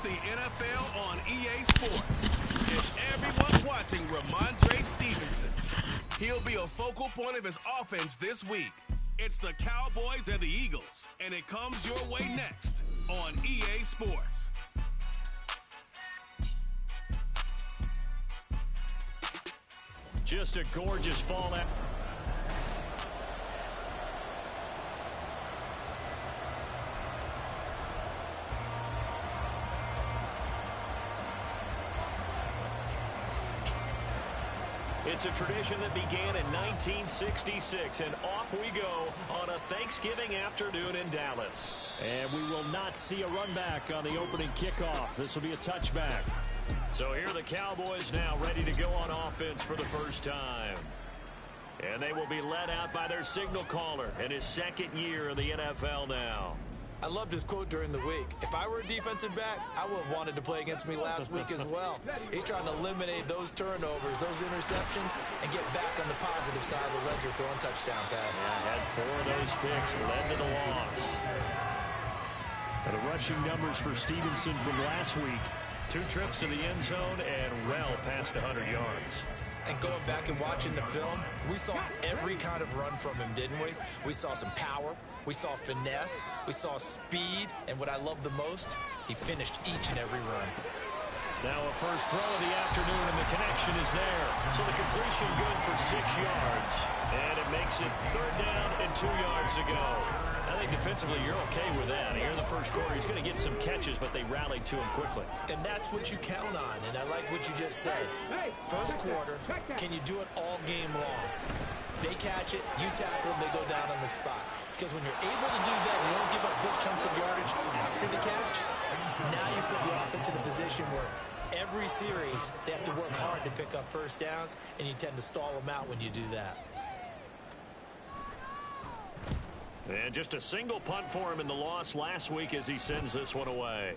the NFL on EA Sports. And everyone's watching Ramondre Stevenson. He'll be a focal point of his offense this week. It's the Cowboys and the Eagles, and it comes your way next on EA Sports. Just a gorgeous fall out. It's a tradition that began in 1966, and off we go on a Thanksgiving afternoon in Dallas. And we will not see a run back on the opening kickoff. This will be a touchback. So here are the Cowboys now ready to go on offense for the first time. And they will be led out by their signal caller in his second year in the NFL now. I loved his quote during the week. If I were a defensive back, I would have wanted to play against me last week as well. He's trying to eliminate those turnovers, those interceptions, and get back on the positive side of the ledger throwing touchdown passes. Yeah, had 4 of those picks, led to the loss. And the rushing numbers for Stevenson from last week, 2 trips to the end zone and well past 100 yards. And going back and watching the film, we saw every kind of run from him, didn't we? We saw some power, we saw finesse, we saw speed, and what I love the most, he finished each and every run. Now a first throw of the afternoon, and the connection is there. So the completion good for 6 yards. And it makes it 3rd down and 2 yards to go. I think defensively you're okay with that. Here in the first quarter, he's going to get some catches, but they rallied to him quickly. And that's what you count on, and I like what you just said. First quarter, can you do it all game long? They catch it, you tackle them, they go down on the spot. Because when you're able to do that, you don't give up big chunks of yardage after the catch, now you put the offense in a position where every series they have to work hard to pick up first downs, and you tend to stall them out when you do that. And just a single punt for him in the loss last week as he sends this one away.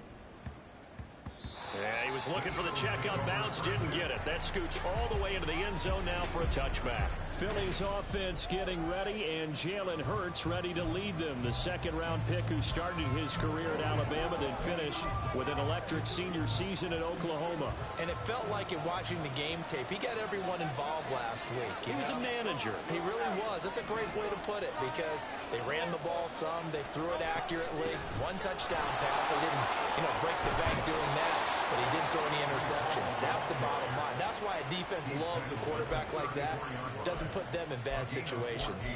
Yeah, he was looking for the check-up bounce, didn't get it. That scoots all the way into the end zone now for a touchback. Philly's offense getting ready, and Jalen Hurts ready to lead them. The second-round pick who started his career at Alabama, then finished with an electric senior season at Oklahoma. And it felt like in watching the game tape, he got everyone involved last week. He was a manager. He really was. That's a great way to put it, because they ran the ball some, they threw it accurately. 1 touchdown pass. They didn't, break the bank doing that, but he didn't throw any interceptions. That's the bottom line. That's why a defense loves a quarterback like that. Doesn't put them in bad situations.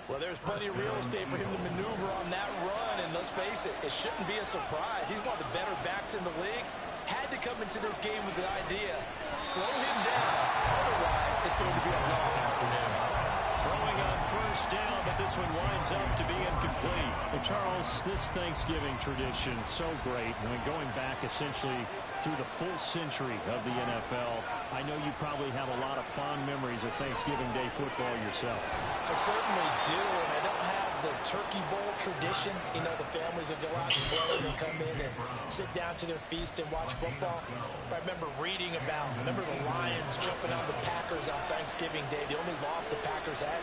Well, there's plenty of real estate for him to maneuver on that run, and let's face it, it shouldn't be a surprise. He's one of the better backs in the league. Had to come into this game with the idea, slow him down, otherwise it's going to be a long afternoon. Throwing on first down, but this one winds up to be incomplete. Well, Charles, this Thanksgiving tradition, so great. I mean, going back essentially through the full century of the NFL, I know you probably have a lot of fond memories of Thanksgiving Day football yourself. I certainly do, and I don't have the Turkey Bowl tradition. The families that go out and play and come in and sit down to their feast and watch football. But I remember reading about, the Lions jumping on the Packers on Thanksgiving Day. The only loss the Packers had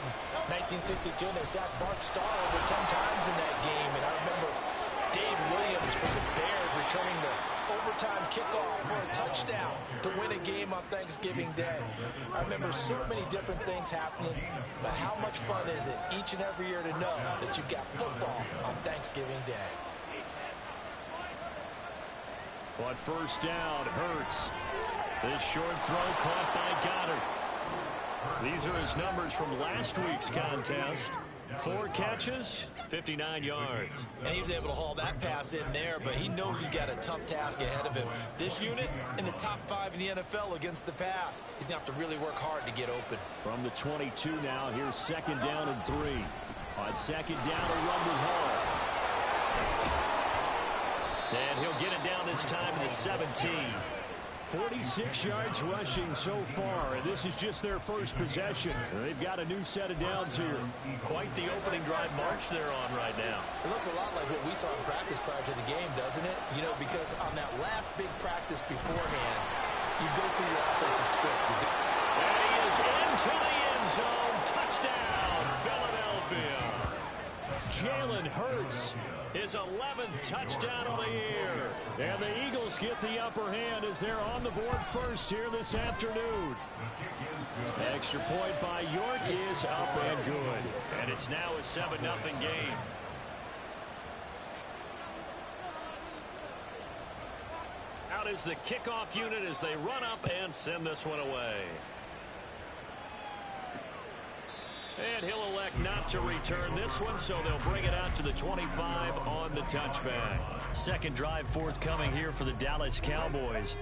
in 1962, and they sacked Bart Starr over 10 times in that game. And I remember Dave Williams for the Bears returning the overtime kickoff for a touchdown to win a game on Thanksgiving Day. I remember so many different things happening, but how much fun is it each and every year to know that you've got football on Thanksgiving Day? But first down, Hurts. This short throw caught by Goddard. These are his numbers from last week's contest. 4 catches, 59 yards. And he was able to haul that pass in there, but he knows he's got a tough task ahead of him. This unit in the top 5 in the NFL against the pass. He's going to have to really work hard to get open. From the 22 now, here's 2nd down and 3. On 2nd down, a run with Hall. And he'll get it down this time in the 17. 46 yards rushing so far, and this is just their first possession. They've got a new set of downs here. Quite the opening drive march they're on right now. It looks a lot like what we saw in practice prior to the game, doesn't it? Because on that last big practice beforehand, you go through your offensive script. And he is into the end zone. Touchdown, Philadelphia. Jalen Hurts, his 11th touchdown of the year. And the Eagles get the upper hand as they're on the board first here this afternoon. Extra point by York is up and good. And it's now a 7-0 game. Out is the kickoff unit as they run up and send this one away. And he'll elect not to return this one, so they'll bring it out to the 25 on the touchback. Second drive forthcoming here for the Dallas Cowboys.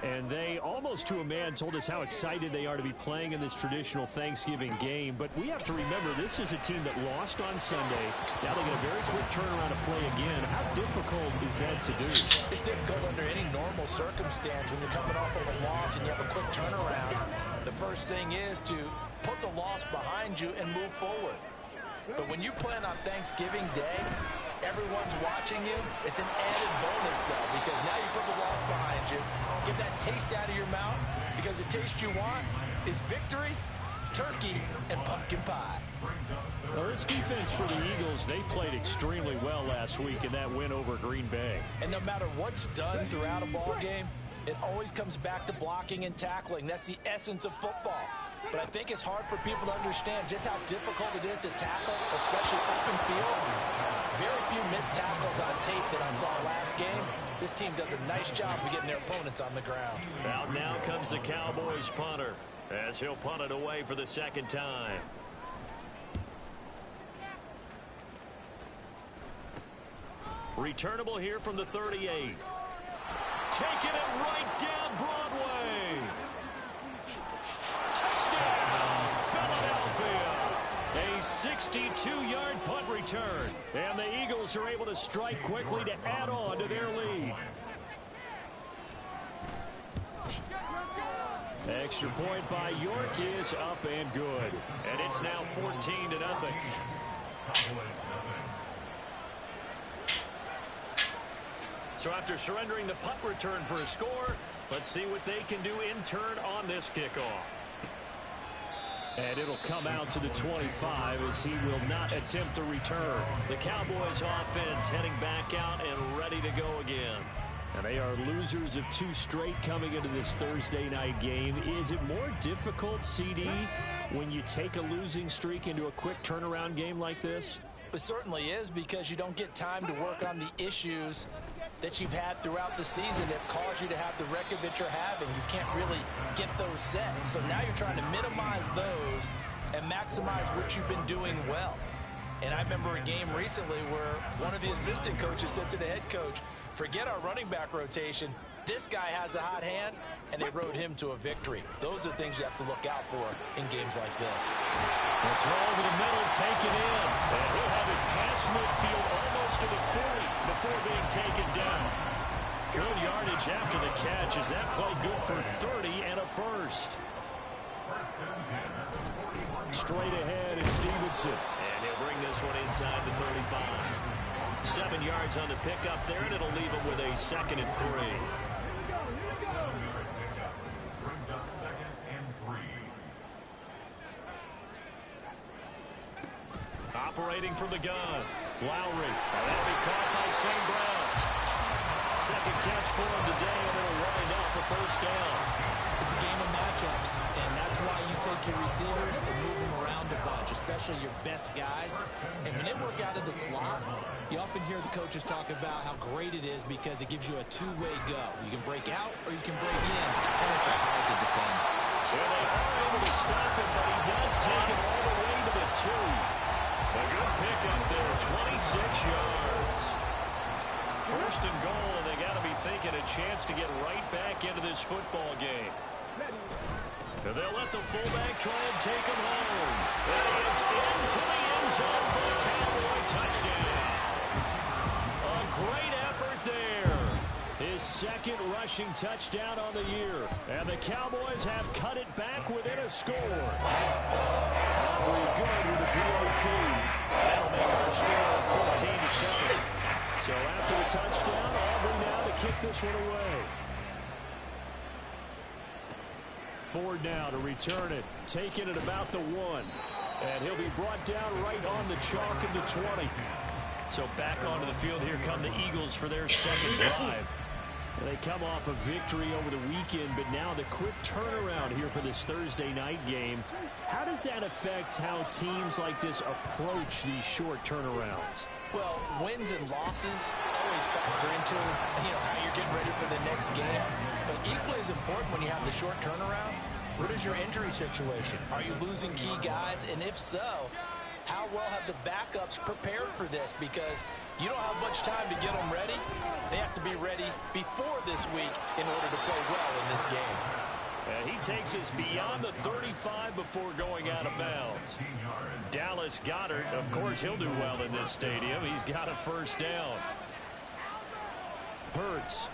And they, almost to a man, told us how excited they are to be playing in this traditional Thanksgiving game. But we have to remember, this is a team that lost on Sunday. Now they get a very quick turnaround to play again. How difficult is that to do? It's difficult under any normal circumstance when you're coming off of a loss and you have a quick turnaround. The first thing is to put the loss behind you and move forward. But when you plan on Thanksgiving Day, everyone's watching you. It's an added bonus, though, because now you put the loss behind you. Get that taste out of your mouth, because the taste you want is victory, turkey, and pumpkin pie. Well, this defense for the Eagles, they played extremely well last week in that win over Green Bay. And no matter what's done throughout a ball game, it always comes back to blocking and tackling. That's the essence of football. But I think it's hard for people to understand just how difficult it is to tackle, especially open field. Very few missed tackles on tape that I saw last game. This team does a nice job of getting their opponents on the ground. Out now comes the Cowboys punter as he'll punt it away for the second time. Returnable here from the 38. Taking it right down Broadway. Touchdown, Philadelphia. A 62-yard punt return. And the Eagles are able to strike quickly to add on to their lead. Extra point by York is up and good. And it's now 14-0. So after surrendering the punt return for a score, let's see what they can do in turn on this kickoff. And it'll come out to the 25 as he will not attempt to return. The Cowboys offense heading back out and ready to go again. And they are losers of 2 straight coming into this Thursday night game. Is it more difficult, CD, when you take a losing streak into a quick turnaround game like this? It certainly is, because you don't get time to work on the issues that you've had throughout the season that caused you to have the record that you're having. You can't really get those set. So now you're trying to minimize those and maximize what you've been doing well. And I remember a game recently where one of the assistant coaches said to the head coach, forget our running back rotation. This guy has a hot hand, and they rode him to a victory. Those are things you have to look out for in games like this. The throw over the middle, taken in. And he'll have it past midfield almost to the 40 before being taken down. Good yardage after the catch as that play good for 30 and a first. Straight ahead is Stevenson. And he'll bring this one inside the 35. 7 yards on the pickup there, and it'll leave him with a 2nd and 3. Operating from the gun. Lowry. And that'll be caught by St. Brown. Second catch for him today, and it'll wind up a first down. It's a game of matchups, and that's why you take your receivers and move them around a bunch, especially your best guys. And when they work out of the slot, you often hear the coaches talk about how great it is because it gives you a two-way go. You can break out or you can break in, and it's hard to defend. Well, they are able to stop him, but he does take it all the way to the 2. A good pickup there, 26 yards. First and goal, and they got to be thinking a chance to get right back into this football game. And they'll let the fullback try and take him home. And he is into the end zone for the Cowboy touchdown. A great effort there. His 2nd rushing touchdown on the year. And the Cowboys have cut it back within a score. Aubrey good with a PAT. That'll make our score 14-7. So after the touchdown, Aubrey now to kick this one away. Ford now to return it. Taking it about the 1. And he'll be brought down right on the chalk of the 20. So back onto the field, here come the Eagles for their second drive. They come off a victory over the weekend, but now the quick turnaround here for this Thursday night game. How does that affect how teams like this approach these short turnarounds? Well, wins and losses always factor into how you're getting ready for the next game. But equally as important when you have the short turnaround, what is your injury situation? Are you losing key guys? And if so, how well have the backups prepared for this? Because you don't have much time to get them ready. They have to be ready before this week in order to play well in this game. And he takes us beyond the 35 before going out of bounds. Dallas Goedert, of course, he'll do well in this stadium. He's got a first down. Hurts.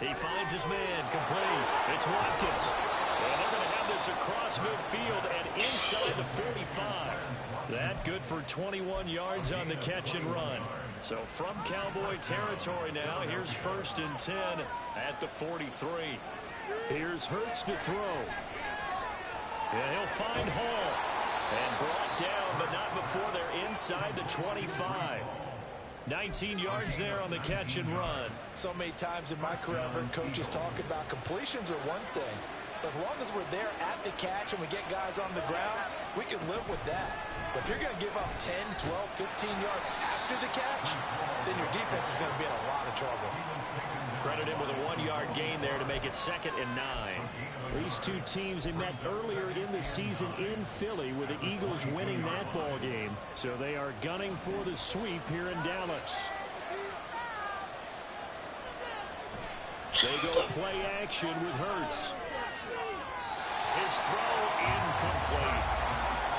He finds his man complete. It's Watkins. And they're going to have this across midfield and inside the 45. That good for 21 yards on the catch and run. So from Cowboy territory now, here's 1st and 10 at the 43. Here's Hurts to throw. And he'll find Hall. And brought down, but not before they're inside the 25. 19 yards there on the catch and run. So many times in my career, I've heard coaches talk about completions are one thing. As long as we're there at the catch and we get guys on the ground, we can live with that. But if you're going to give up 10, 12, 15 yards after the catch, then your defense is going to be in a lot of trouble. Credit him with a 1-yard gain there to make it 2nd and 9. These two teams, they met earlier in the season in Philly with the Eagles winning that ball game. So they are gunning for the sweep here in Dallas. They go play action with Hurts. His throw incomplete.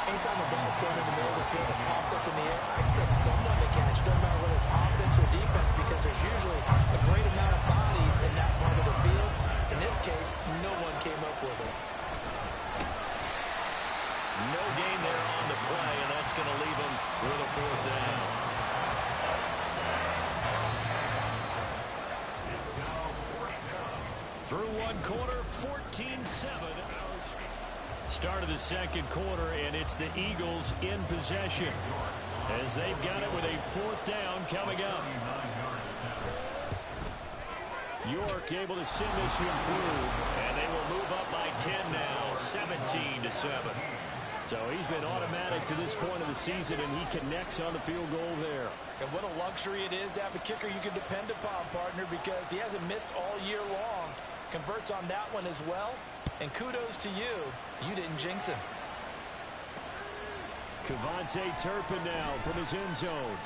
Anytime the ball's thrown in the middle of the field, it's popped up in the air, I expect someone to catch. Doesn't matter whether it's offense or defense, because there's usually a great amount of bodies in that part of the field. In this case, no one came up with it. No gain there on the play, and that's going to leave him with a 4th down. Through one quarter, 14-7. Start of the second quarter, and it's the Eagles in possession as they've got it with a 4th down coming up. York able to send this one through, and they will move up by 10 now, 17-7. So he's been automatic to this point of the season, and he connects on the field goal there. And what a luxury it is to have a kicker you can depend upon, partner, because he hasn't missed all year long. Converts on that one as well. And kudos to you. You didn't jinx him. Kttn Turpin now from his end zone.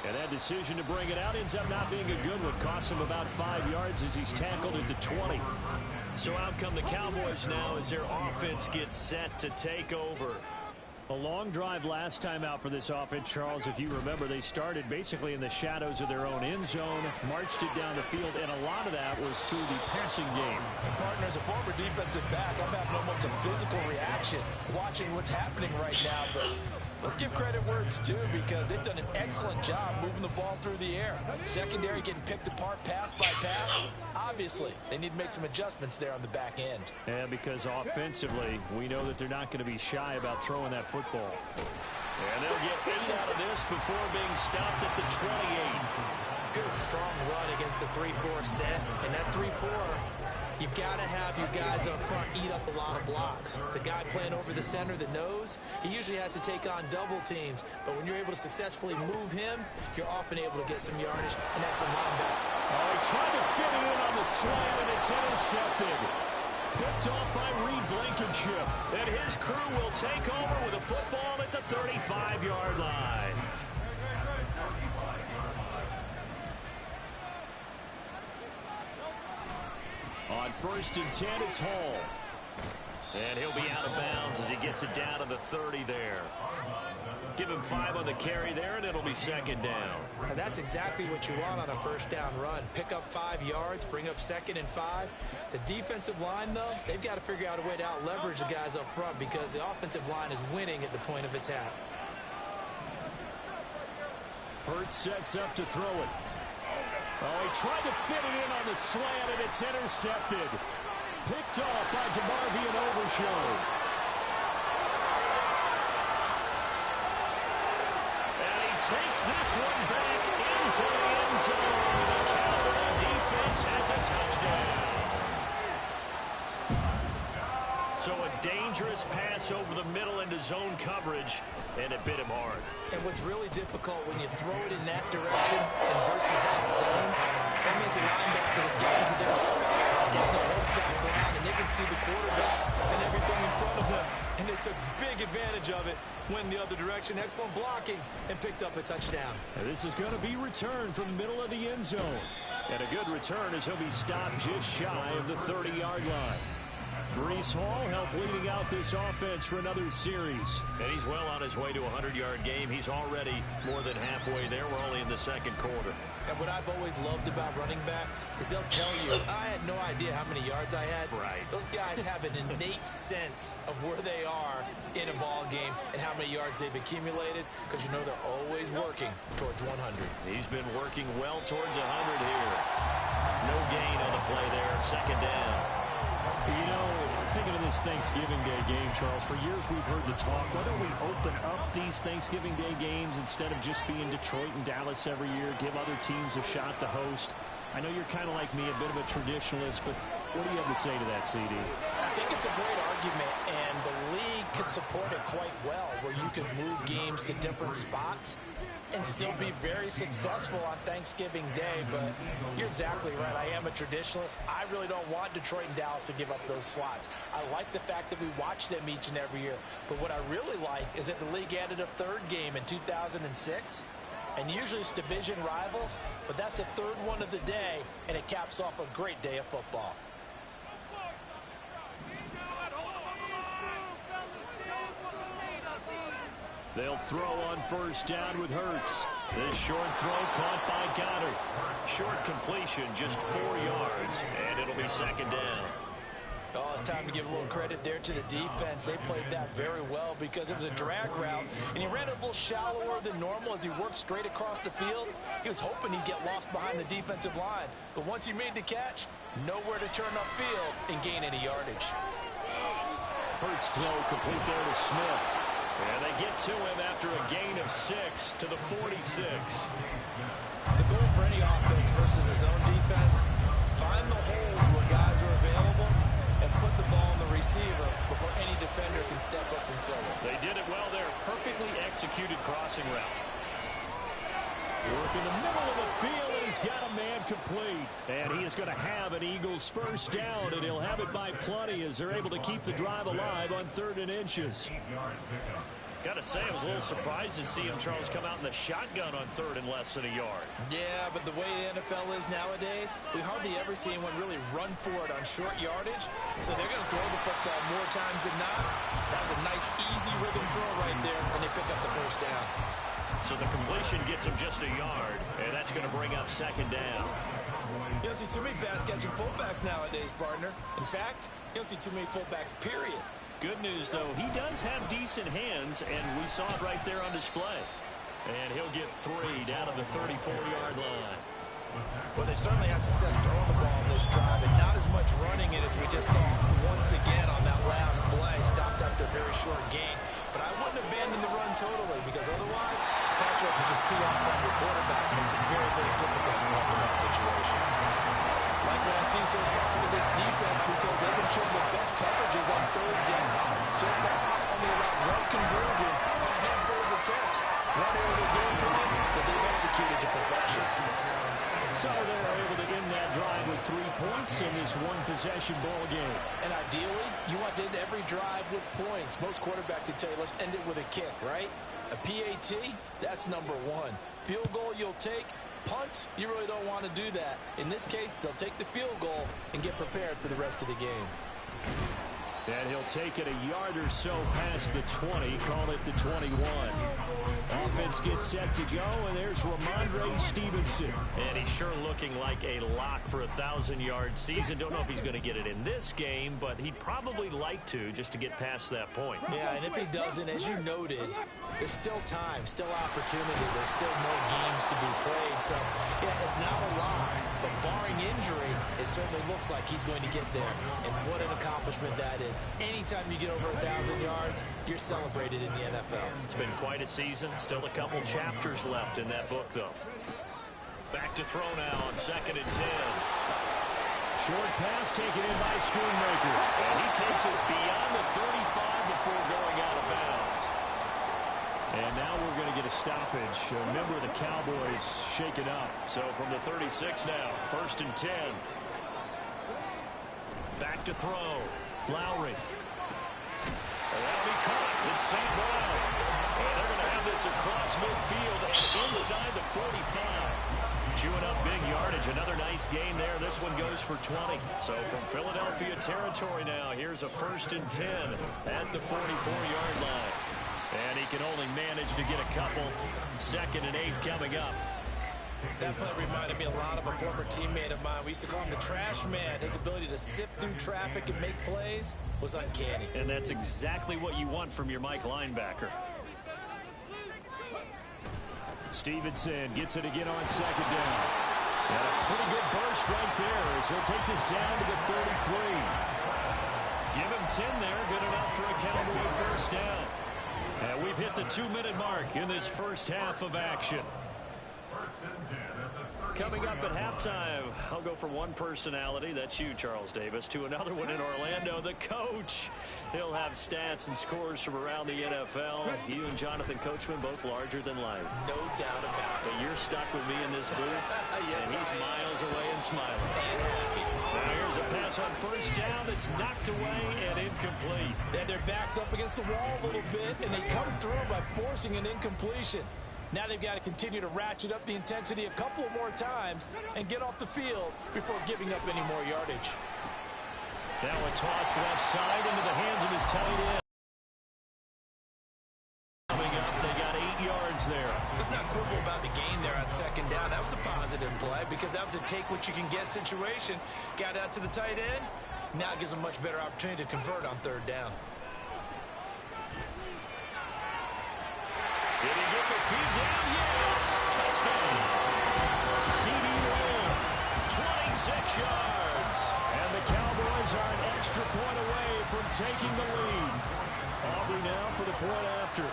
And that decision to bring it out ends up not being a good one. Costs him about 5 yards as he's tackled at the 20. So out come the Cowboys now as their offense gets set to take over. A long drive last time out for this offense, Charles. If you remember, they started basically in the shadows of their own end zone, marched it down the field, and a lot of that was through the passing game. And partner, as a former defensive back, I'm having almost a physical reaction watching what's happening right now. But let's give credit where it's due, because they've done an excellent job moving the ball through the air. Secondary getting picked apart pass by pass. Obviously, they need to make some adjustments there on the back end. And because offensively, we know that they're not going to be shy about throwing that football. And they'll get 8 out of this before being stopped at the 28. Good, strong run against the 3-4 set. And that 3-4, you've got to have your guys up front eat up a lot of blocks. The guy playing over the center, the nose, he usually has to take on double teams. But when you're able to successfully move him, you're often able to get some yardage, and that's from linebacker. Oh, he tried to fit it in on the slant, and it's intercepted. Picked off by Reed Blankenship. And his crew will take over with a football at the 35-yard line. On 1st and 10, it's Hall. And he'll be out of bounds as he gets it down to the 30 there. Give him 5 on the carry there, and it'll be 2nd down. And that's exactly what you want on a 1st down run. Pick up 5 yards, bring up 2nd and 5. The defensive line, though, they've got to figure out a way to out-leverage the guys up front, because the offensive line is winning at the point of attack. Hurts sets up to throw it. Oh, he tried to fit it in on the slant, and it's intercepted. Picked off by DeMarvion Overshow. takes this one back into the end zone. The Cowboy defense has a touchdown. So a dangerous pass over the middle into zone coverage, and it bit him hard. And what's really difficult when you throw it in that direction and versus that zone, that means the linebackers are getting to their spot, getting their heads back around, and they can see the quarterback and everything in front of them. And they took big advantage of it, went the other direction, excellent blocking, and picked up a touchdown. And this is going to be returned from the middle of the end zone. And a good return as he'll be stopped just shy of the 30-yard line. Breece Hall helped leading out this offense for another series. And he's well on his way to a 100-yard game. He's already more than halfway there. We're only in the second quarter. And what I've always loved about running backs is they'll tell you, I had no idea how many yards I had. Right. Those guys have an innate sense of where they are in a ball game and how many yards they've accumulated, because you know they're always working towards 100. He's been working well towards 100 here. No gain on the play there. Second down. You know, thinking of this Thanksgiving Day game, Charles, for years we've heard the talk, why don't we open up these Thanksgiving Day games instead of just being Detroit and Dallas every year, give other teams a shot to host? I know you're kind of like me, a bit of a traditionalist, but what do you have to say to that, CD? I think it's a great argument, and the league could support it quite well, where you can move games to different spots and still be very successful on Thanksgiving Day. But you're exactly right. I am a traditionalist. I really don't want Detroit and Dallas to give up those slots. I like the fact that we watch them each and every year. But what I really like is that the league added a third game in 2006. And usually it's division rivals, but that's the third one of the day, and it caps off a great day of football. They'll throw on first down with Hurts. This short throw caught by Goddard. Short completion, just 4 yards, and it'll be second down. Oh, it's time to give a little credit there to the defense. They played that very well because it was a drag route, and he ran it a little shallower than normal as he worked straight across the field. He was hoping he'd get lost behind the defensive line, but once he made the catch, nowhere to turn upfield and gain any yardage. Hurts throw complete there to Smith. And they get to him after a gain of 6 to the 46. The goal for any offense versus his own defense, find the holes where guys are available and put the ball on the receiver before any defender can step up and fill it. They did it well there. Perfectly executed crossing route. Work in the middle of the field, and he's got a man complete. And he is going to have an Eagles first down, and he'll have it by plenty as they're able to keep the drive alive on 3rd and inches. Got to say, I was a little surprised to see him, Charles, come out in the shotgun on 3rd and less than a yard. Yeah, but the way the NFL is nowadays, we hardly ever see anyone really run for it on short yardage. So they're going to throw the football more times than not. That was a nice, easy rhythm throw right there, and they pick up the first down. So the completion gets him just a yard, and that's going to bring up second down. You don't see too many pass-catching fullbacks nowadays, partner. In fact, you don't see too many fullbacks, period. Good news, though, he does have decent hands, and we saw it right there on display. And he'll get 3 down to the 34-yard line. Well, they certainly had success throwing the ball on this drive, and not as much running it as we just saw once again on that last play. Stopped after a very short gain. But I wouldn't abandon the run totally, because otherwise, pass rush is just too off on your quarterback. It makes it very, very difficult for him in that situation. Like what I've seen so far with this defense, because they've been showing the best coverages on 3rd down. So far, only about 1 conversion on a handful of attempts. One area of the game plan that they've executed to perfection. So they're able to end that drive with 3 points in this one-possession ball game. And ideally, you want to end every drive with points. Most quarterbacks would tell you, let's end it with a kick, right? A PAT, that's number 1. Field goal you'll take. Punts, you really don't want to do that. In this case, they'll take the field goal and get prepared for the rest of the game. And he'll take it a yard or so past the 20, call it the 21. Offense gets set to go, and there's Ramondre Stevenson. And he's sure looking like a lock for a 1,000-yard season. Don't know if he's going to get it in this game, but he'd probably like to just to get past that point. Yeah, and if he doesn't, as you noted, there's still time, still opportunity. There's still more games to be played. So, yeah, it's not a lock, but barring injury, it certainly looks like he's going to get there. And what an accomplishment that is. Anytime you get over 1,000 yards, you're celebrated in the NFL. It's been quite a season. Still a couple chapters left in that book, though. Back to throw now on 2nd and 10. Short pass taken in by Schoonmaker. And he takes us beyond the 35 before going out of bounds. And now we're going to get a stoppage. A member of the Cowboys shaken up. So from the 36 now, 1st and 10. Back to throw. Lowry. And that'll be caught. It's St. Brown. And they're going to have this across midfield and inside the 45. Chewing up big yardage. Another nice gain there. This one goes for 20. So from Philadelphia territory now, here's a 1st and 10 at the 44-yard line. And he can only manage to get a couple. 2nd and 8 coming up. That play reminded me a lot of a former teammate of mine. We used to call him the trash man. His ability to sift through traffic and make plays was uncanny. And that's exactly what you want from your Mike linebacker. Stevenson gets it again on 2nd down. And a pretty good burst right there as he'll take this down to the 33. Give him 10 there. Good enough for a Cowboy 1st down. And we've hit the 2-minute mark in this first half of action. Coming up at halftime, I'll go from one personality, that's you, Charles Davis, to another one in Orlando, the coach. He'll have stats and scores from around the NFL. You and Jonathan Coachman, both larger than life. No doubt about it. But you're stuck with me in this booth, yes, and he's miles away and smiling. And happy. Now here's a pass on 1st down that's knocked away and incomplete. And their back's up against the wall a little bit, and they come through by forcing an incompletion. Now they've got to continue to ratchet up the intensity a couple more times and get off the field before giving up any more yardage. Now a toss left side into the hands of his tight end. Coming up, they got 8 yards there. Let's not quibble about the gain there on 2nd down. That was a positive play because that was a take-what-you-can-get situation. Got out to the tight end. Now it gives them a much better opportunity to convert on 3rd down. Did he get the feed down? Yes! Touchdown! C.D. Lamb, 26 yards. And the Cowboys are an extra point away from taking the lead. Aubrey now for the point after.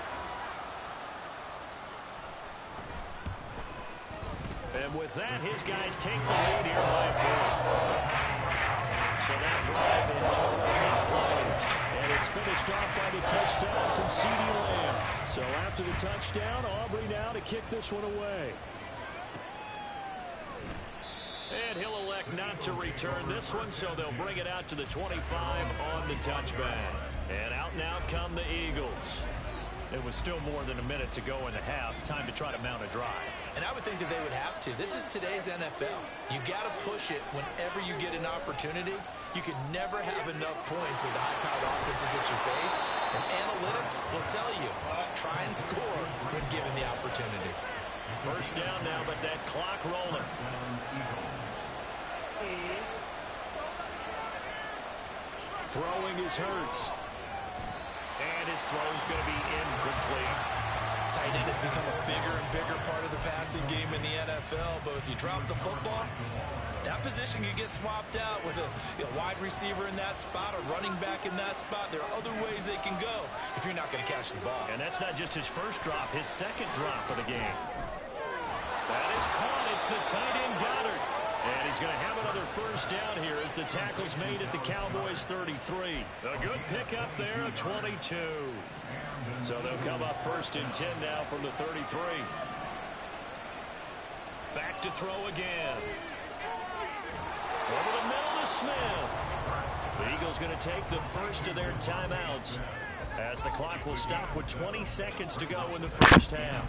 And with that, his guys take the lead here by a point. So that drive in total 8 plays. And it's finished off by the touchdown from C.D. Lamb. So after the touchdown, Aubrey now to kick this one away. And he'll elect not to return this one, so they'll bring it out to the 25 on the touchback. And out now come the Eagles. It was still more than a minute to go in the half. Time to try to mount a drive. And I would think that they would have to. This is today's NFL. You got to push it whenever you get an opportunity. You can never have enough points with the high-powered offenses that you face. And analytics will tell you, try and score when given the opportunity. 1st down now, but that clock rolling. Throwing is Hurts. And his throw's going to be incomplete. Tight end has become a bigger and bigger part of the passing game in the NFL, but if you drop the football, that position can get swapped out with a wide receiver in that spot, a running back in that spot. There are other ways they can go if you're not going to catch the ball. And that's not just his 1st drop, his 2nd drop of the game. That is caught. It's the tight end Goddard. And he's going to have another 1st down here as the tackle's made at the Cowboys 33. A good pickup there, a 22. So they'll come up 1st and 10 now from the 33. Back to throw again. Over the middle to Smith. The Eagles going to take the 1st of their timeouts as the clock will stop with 20 seconds to go in the 1st half.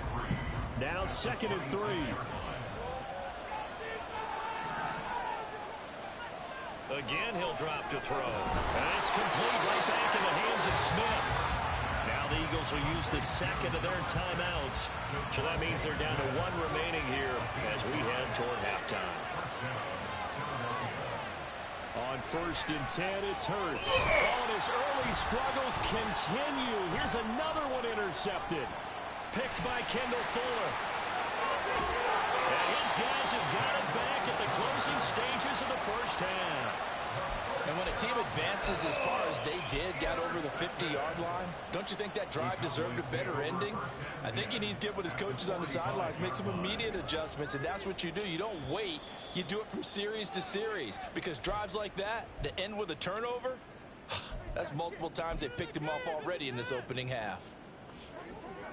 Now 2nd and 3. Again, he'll drop to throw. And it's complete right back in the hands of Smith. Now the Eagles will use the 2nd of their timeouts. So that means they're down to 1 remaining here as we head toward halftime. On 1st and 10, it's Hurts. Oh, and his early struggles continue. Here's another one intercepted. Picked by Kendall Fuller. And these guys have got it back at the closing stages of the first half. And when a team advances as far as they did, got over the 50-yard line, don't you think that drive deserved a better ending? I think he needs to get with his coaches on the sidelines, make some immediate adjustments, and that's what you do. You don't wait. You do it from series to series, because drives like that end with a turnover, that's multiple times they picked him off already in this opening half.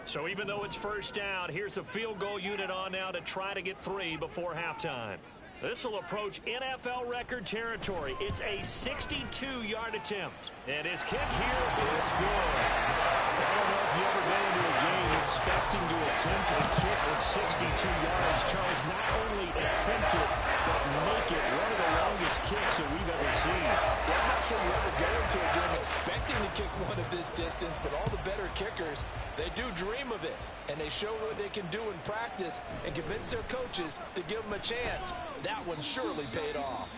So even though it's first down, here's the field goal unit on now to try to get 3 before halftime. This will approach NFL record territory. It's a 62-yard attempt. And his kick here is good. I don't know if you ever go into a game expecting to attempt a kick of 62 yards. Charles, not only attempt it, but make it one of the longest kicks that we've ever seen. Yeah, I'm not sure you ever go into a game expecting to kick one of this distance, but all the better kickers, they do dream of it. And they show what they can do in practice and convince their coaches to give them a chance. That one surely paid off.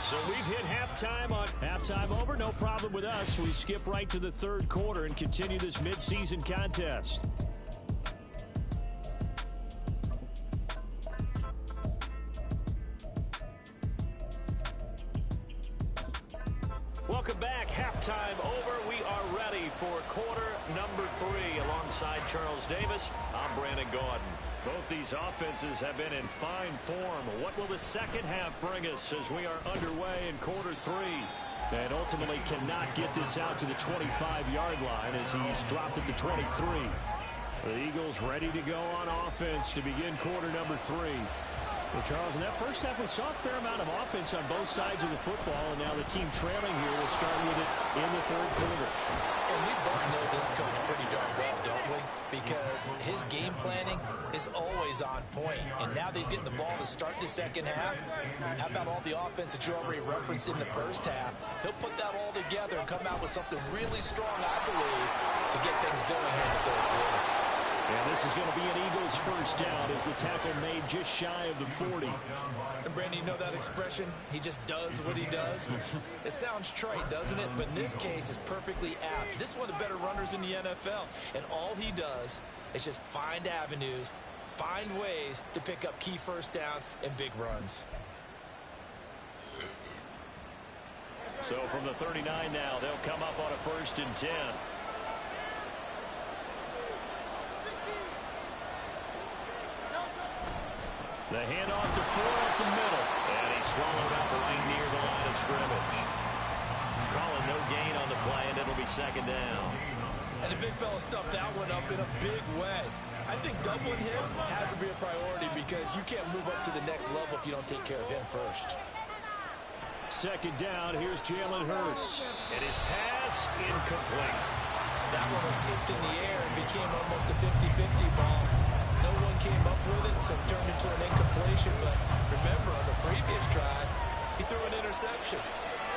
So we've hit halftime on halftime over. No problem with us. We skip right to the third quarter and continue this midseason contest. Welcome back. Halftime over. We are ready for quarter number 3. Alongside Charles Davis, I'm Brandon Gaudin. Both these offenses have been in fine form. What will the second half bring us as we are underway in quarter 3? And ultimately cannot get this out to the 25-yard line as he's dropped at the 23. The Eagles ready to go on offense to begin quarter number 3. Well, Charles, in that first half, we saw a fair amount of offense on both sides of the football, and now the team trailing here will start with it in the third quarter. And we both know this coach pretty darn well, don't we? Because his game planning is always on point. And now that he's getting the ball to start the second half, how about all the offense that you already referenced in the first half? He'll put that all together and come out with something really strong, I believe, to get things going here in the third quarter. And this is going to be an Eagles first down as the tackle made just shy of the 40. And Brandon, you know that expression? He just does what he does. It sounds trite, doesn't it? But in this case, it's perfectly apt. This is one of the better runners in the NFL. And all he does is just find avenues, find ways to pick up key first downs and big runs. So from the 39 now, they'll come up on a 1st and 10. The handoff to Ford up the middle. And he's swallowed up right near the line of scrimmage. Calling no gain on the play, and it'll be second down. And the big fella stuffed that one up in a big way. I think doubling him has to be a priority because you can't move up to the next level if you don't take care of him first. Second down, here's Jalen Hurts. And his pass incomplete. That one was tipped in the air and became almost a 50-50 ball. No one came up with it, so it turned into an incompletion. But remember, on the previous drive, he threw an interception.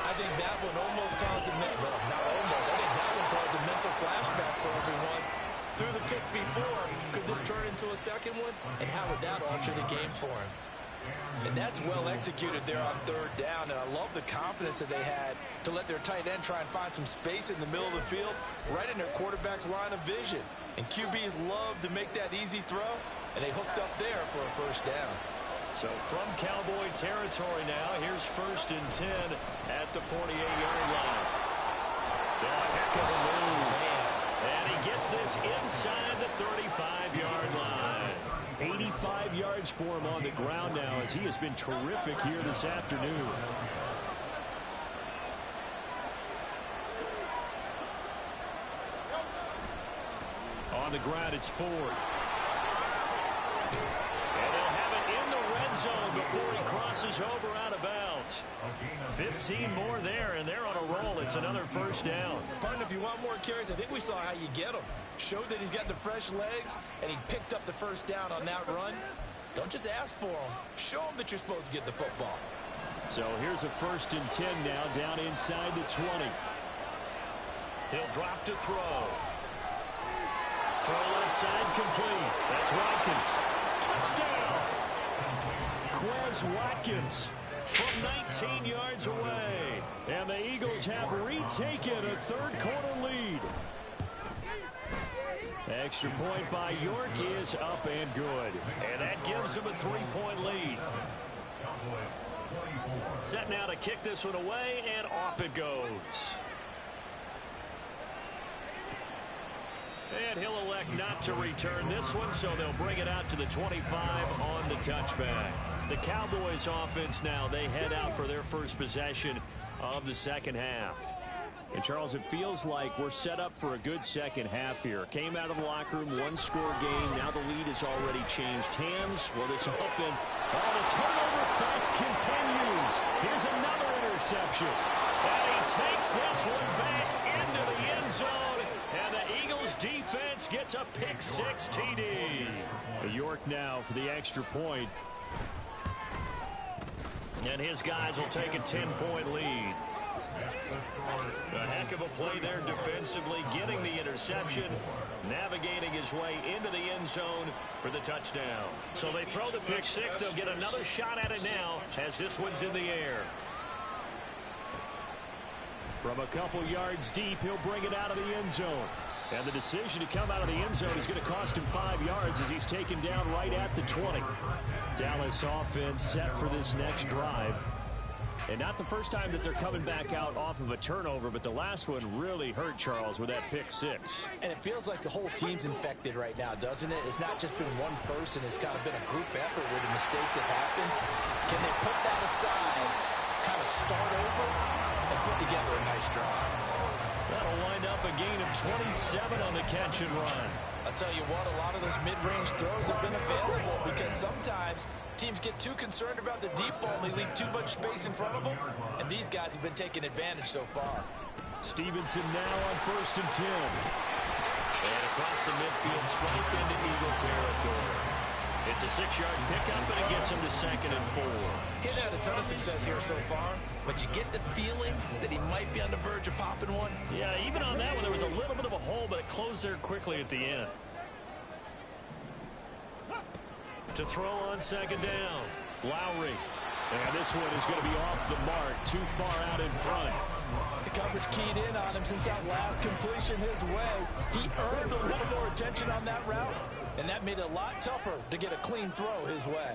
I think that one almost caused a mental, well, not almost, I think that one caused a mental flashback for everyone. Threw the pick before. Could this turn into a second one? And how would that alter the game for him? And that's well executed there on third down. And I love the confidence that they had to let their tight end try and find some space in the middle of the field, right in their quarterback's line of vision. And QBs love to make that easy throw, and they hooked up there for a first down. So from Cowboy territory now, here's 1st and 10 at the 48-yard line. A heck of a move. And he gets this inside the 35-yard line. 85 yards for him on the ground now as he has been terrific here this afternoon. On the ground, it's Ford. And they'll have it in the red zone before he crosses over out of bounds. 15 more there, and they're on a roll. It's another first down. Partner, if you want more carries, I think we saw how you get them. Showed that he's got the fresh legs, and he picked up the first down on that run. Don't just ask for them. Show them that you're supposed to get the football. So here's a 1st and 10 now, down inside the 20. He'll drop to throw. Throw left side complete. That's Watkins. Touchdown! Quez Watkins from 19 yards away. And the Eagles have retaken a third quarter lead. Extra point by York is up and good. And that gives him a 3-point lead. Set now to kick this one away, and off it goes. And he'll elect not to return this one, so they'll bring it out to the 25 on the touchback. The Cowboys offense now, they head out for their first possession of the second half. And, Charles, it feels like we're set up for a good second half here. Came out of the locker room, one-score game. Now the lead has already changed hands. Well, this offense, the turnover fest continues. Here's another interception. And he takes this one back into the end zone. And the Eagles defense gets a pick-6 TD. York now for the extra point. And his guys will take a 10-point lead. A heck of a play there defensively, getting the interception, navigating his way into the end zone for the touchdown. So they throw the pick-6. They'll get another shot at it now as this one's in the air. From a couple yards deep, he'll bring it out of the end zone. And the decision to come out of the end zone is going to cost him 5 yards as he's taken down right at the 20. Dallas offense set for this next drive. And not the first time that they're coming back out off of a turnover, but the last one really hurt, Charles, with that pick-6. And it feels like the whole team's infected right now, doesn't it? It's not just been one person. It's kind of been a group effort where the mistakes have happened. Can they put that aside, kind of start over, and put together a nice drive? That'll wind up a gain of 27 on the catch and run. I'll tell you what, a lot of those mid-range throws have been available because sometimes teams get too concerned about the deep ball and they leave too much space in front of them, and these guys have been taking advantage so far. Stevenson now on 1st and 10. And across the midfield, straight into Eagle territory. It's a 6-yard pickup, and it gets him to 2nd and 4. He's had a ton of success here so far, but you get the feeling that he might be on the verge of popping one. Yeah, even on that one, there was a little bit of a hole, but it closed there quickly at the end. To throw on 2nd down, Lowry. And this one is going to be off the mark, too far out in front. The coverage keyed in on him since that last completion his way. He earned a little more attention on that route, and that made it a lot tougher to get a clean throw his way.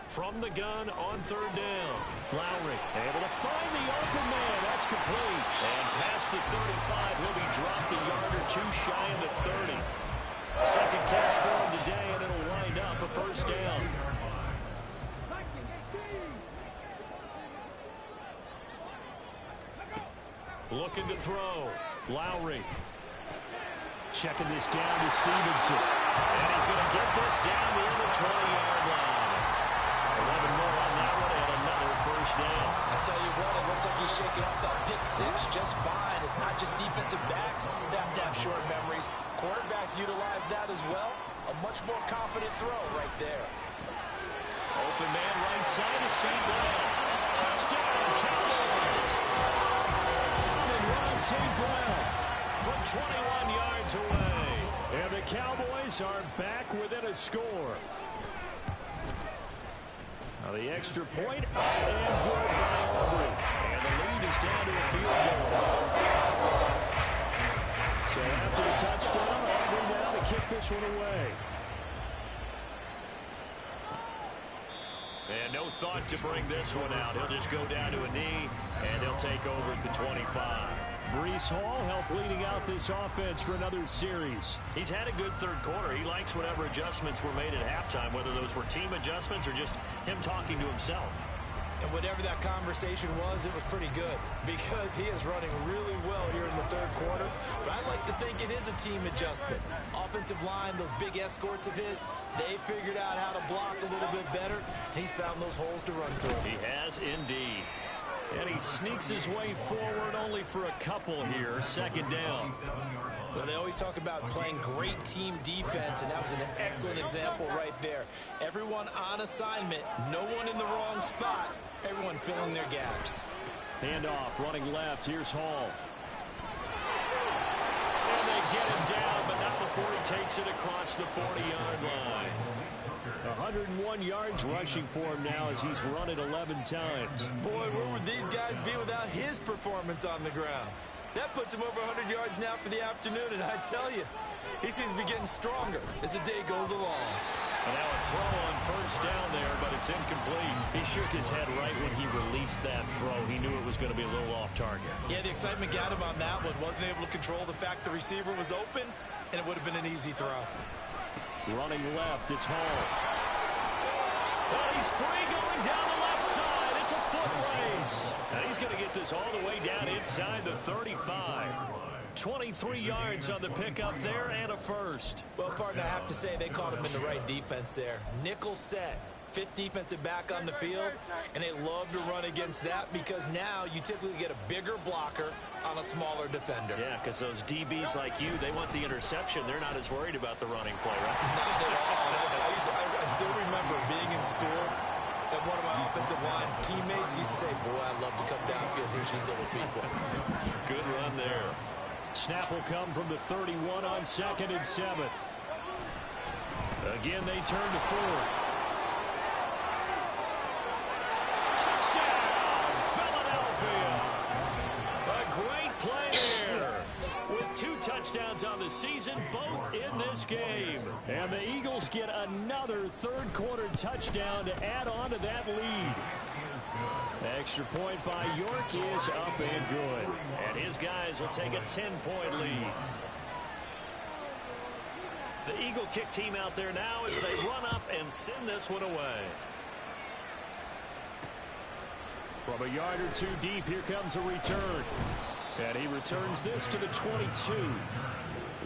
From the gun on 3rd down, Lowry able to find the open man. That's complete. And past the 35, he'll be dropped a yard or two shy of the 30. Second catch for him today, and it'll wind up a 1st down. Looking to throw. Lowry. Checking this down to Stevenson. And he's going to get this down near the 20-yard line. 11 more on that one, and another 1st down. I tell you what, it looks like he's shaking off that pick-6 just fine. It's not just defensive backs that have to have short memories. Quarterbacks utilize that as well. A much more confident throw right there. Open man right side of St. Brown. Touchdown, Cowboys. And Ross St. Brown from 21 yards away. And the Cowboys are back within a score. Now the extra point up and good by Aubrey. And the lead is down to a field goal. So after the touchdown, Aubrey now to kick this one away. And no thought to bring this one out. He'll just go down to a knee, and he'll take over at the 25. Breece Hall helped leading out this offense for another series. He's had a good 3rd quarter. He likes whatever adjustments were made at halftime, whether those were team adjustments or just him talking to himself. And whatever that conversation was, it was pretty good because he is running really well here in the 3rd quarter. But I like to think it is a team adjustment. Offensive line, those big escorts of his, they figured out how to block a little bit better. He's found those holes to run through. He has indeed. And he sneaks his way forward only for a couple here. 2nd down. Well, they always talk about playing great team defense, and that was an excellent example right there. Everyone on assignment, no one in the wrong spot, everyone filling their gaps. Handoff, running left. Here's Hall. And they get him down, but not before he takes it across the 40-yard line. 101 yards rushing for him now as he's run it 11 times. Boy, where would these guys be without his performance on the ground? That puts him over 100 yards now for the afternoon, and I tell you, he seems to be getting stronger as the day goes along. And now a throw on first down there, but it's incomplete. He shook his head right when he released that throw. He knew it was going to be a little off target. Yeah, the excitement got him on that one. Wasn't able to control the fact the receiver was open, and it would have been an easy throw. Running left, it's Hall. Well, he's free going down the left side. It's a foot race. And he's going to get this all the way down inside the 35. 23 yards on the pickup there and a first. Well, partner, I have to say they caught him in the right defense there. Nickel set. Fifth defensive back on the field, and they love to run against that because now you typically get a bigger blocker on a smaller defender. Yeah, because those DBs like you, they want the interception. They're not as worried about the running play, right? Not at all. I still remember being in school, and one of my offensive line teammates used to say, boy, I love to come downfield and hit you little people. Good run there. Snap will come from the 31 on 2nd and 7. Again, they turn to Ford. Touchdown, Philadelphia. A great play there. With 2 touchdowns on the season, both in this game. And the Eagles get another third-quarter touchdown to add on to that lead. Extra point by York is up and good. And his guys will take a 10-point lead. The Eagle kick team out there now as they run up and send this one away. From a yard or 2 deep, here comes a return. And he returns this to the 22.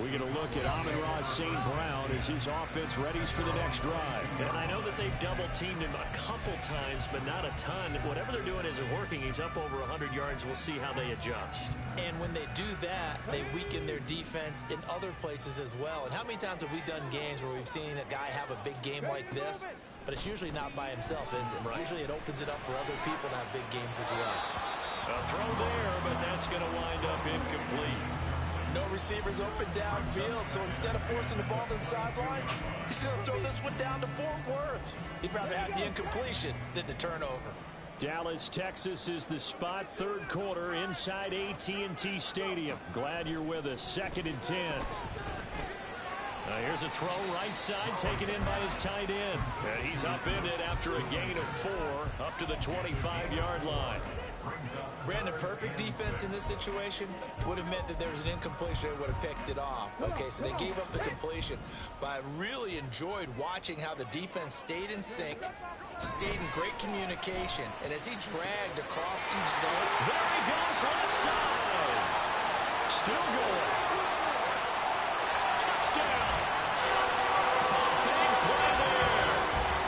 We get a look at Amon-Ra St. Brown as his offense readies for the next drive. And I know that they've double-teamed him a couple times, but not a ton. Whatever they're doing isn't working. He's up over 100 yards. We'll see how they adjust. And when they do that, they weaken their defense in other places as well. And how many times have we done games where we've seen a guy have a big game like this, but it's usually not by himself, is it? Right. Usually it opens it up for other people to have big games as well. A throw there, but that's going to wind up incomplete. No receivers open downfield, so instead of forcing the ball to the sideline, he's going to throw this one down to Fort Worth. He'd rather have the incompletion than the turnover. Dallas, Texas is the spot. Third quarter inside AT&T Stadium. Glad you're with us. 2nd and 10. Here's a throw right side taken in by his tight end. And he's upended after a gain of 4 up to the 25-yard line. Brandon, perfect defense in this situation would have meant that there was an incompletion. They would have picked it off. Okay, so they gave up the completion. But I really enjoyed watching how the defense stayed in sync, stayed in great communication, and as he dragged across each zone. There he goes left side. Still going. Touchdown. Big play there.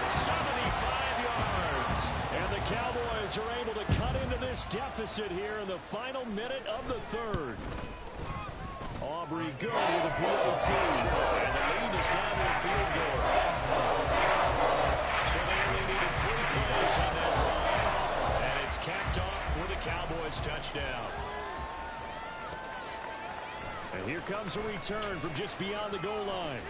75 yards. And the Cowboys are able to cut into this deficit here in the final minute of the third. Aubrey good with the PAT. And the lead is down to a field goal. So they only needed 3 plays on that drive. And it's capped off with a Cowboys touchdown. And here comes a return from just beyond the goal line.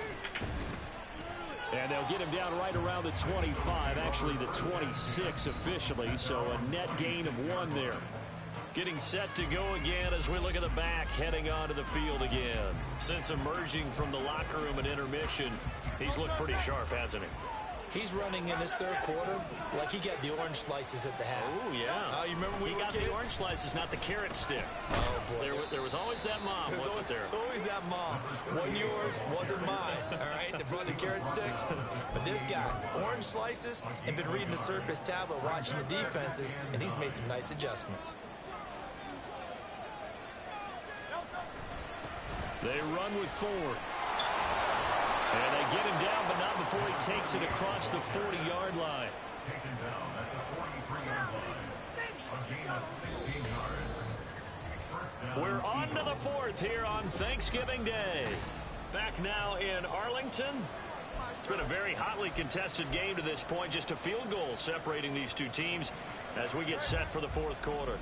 And they'll get him down right around the 25, actually the 26 officially, so a net gain of 1 there. Getting set to go again as we look at the back, heading onto the field again. Since emerging from the locker room at intermission, he's looked pretty sharp, hasn't he? He's running in this third quarter like he got the orange slices at the half. Oh, yeah. You remember when he got the orange slices, not the carrot stick. Oh, boy. There was always that mom, wasn't there? There's always that mom. Wasn't yours, wasn't mine. All right, they brought the carrot sticks. But this guy, orange slices, and been reading the Surface tablet, watching the defenses, and he's made some nice adjustments. They run with Ford. And they get him down, but not before he takes it across the 40-yard line. We're on to the 4th here on Thanksgiving Day. Back now in Arlington. It's been a very hotly contested game to this point. Just a field goal separating these two teams as we get set for the 4th quarter.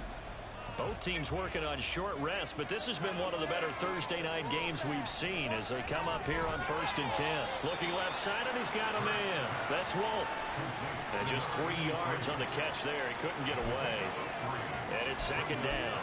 Both teams working on short rest, but this has been one of the better Thursday night games we've seen as they come up here on 1st and 10. Looking left side, and he's got a man. That's Wolf. And just 3 yards on the catch there. He couldn't get away. And it's 2nd down.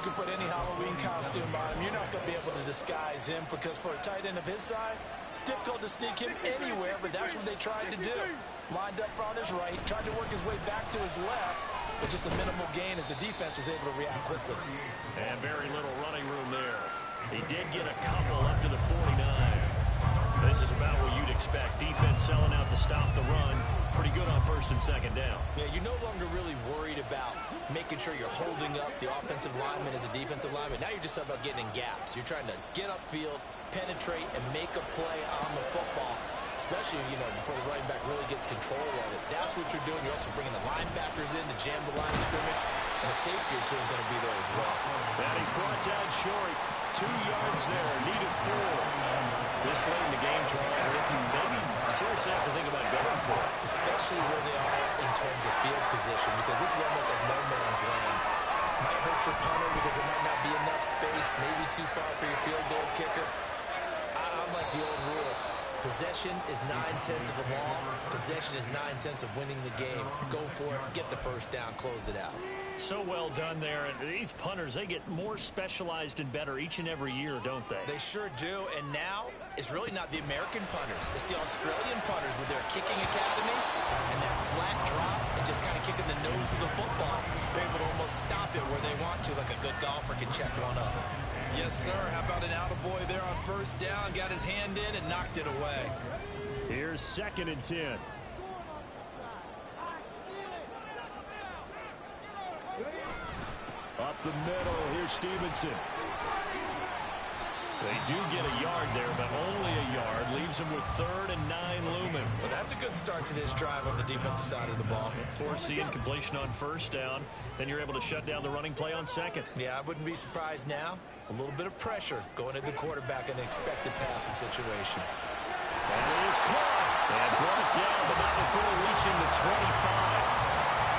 can put any Halloween costume on him. You're not going to be able to disguise him because for a tight end of his size, difficult to sneak him anywhere, but that's what they tried to do. Lined up on his right, tried to work his way back to his left, but just a minimal gain as the defense was able to react quickly. And very little running room there. He did get a couple up to the 49. This is about what you'd expect. Defense selling out to stop the run. Pretty good on first and second down. Yeah, you're no longer really worried about making sure you're holding up the offensive lineman as a defensive lineman. Now you're just about getting in gaps. You're trying to get upfield, penetrate, and make a play on the football, especially, before the running back really gets control of it. That's what you're doing. You're also bringing the linebackers in to jam the line of scrimmage, and a safety or two is going to be there as well. And he's brought down short. 2 yards there, needed 4. This late in the game, Charles, you maybe seriously have to think about going for it. Especially where they are in terms of field position, because this is almost like no man's land. Might hurt your punter because there might not be enough space, maybe too far for your field goal kicker. I'm like the old rule. Possession is 9/10 of the law. Possession is 9/10 of winning the game. Go for it, get the first down, close it out. So well done there. And these punters, they get more specialized and better each and every year, don't they? They sure do. And now, it's really not the American punters. It's the Australian punters with their kicking academies and that flat drop and just kind of kicking the nose of the football. They're able to almost stop it where they want to, like a good golfer can check one up. Yes, sir. How about an attaboy there on first down? Got his hand in and knocked it away. Here's 2nd and 10. Up the middle, here's Stevenson. They do get a yard there, but only a yard. Leaves them with 3rd and 9 looming. Well, that's a good start to this drive on the defensive side of the ball. Force the incompletion on first down. Then you're able to shut down the running play on 2nd. Yeah, I wouldn't be surprised now. A little bit of pressure going at the quarterback in an expected passing situation. And he is caught. And brought down, but not before reaching the 25.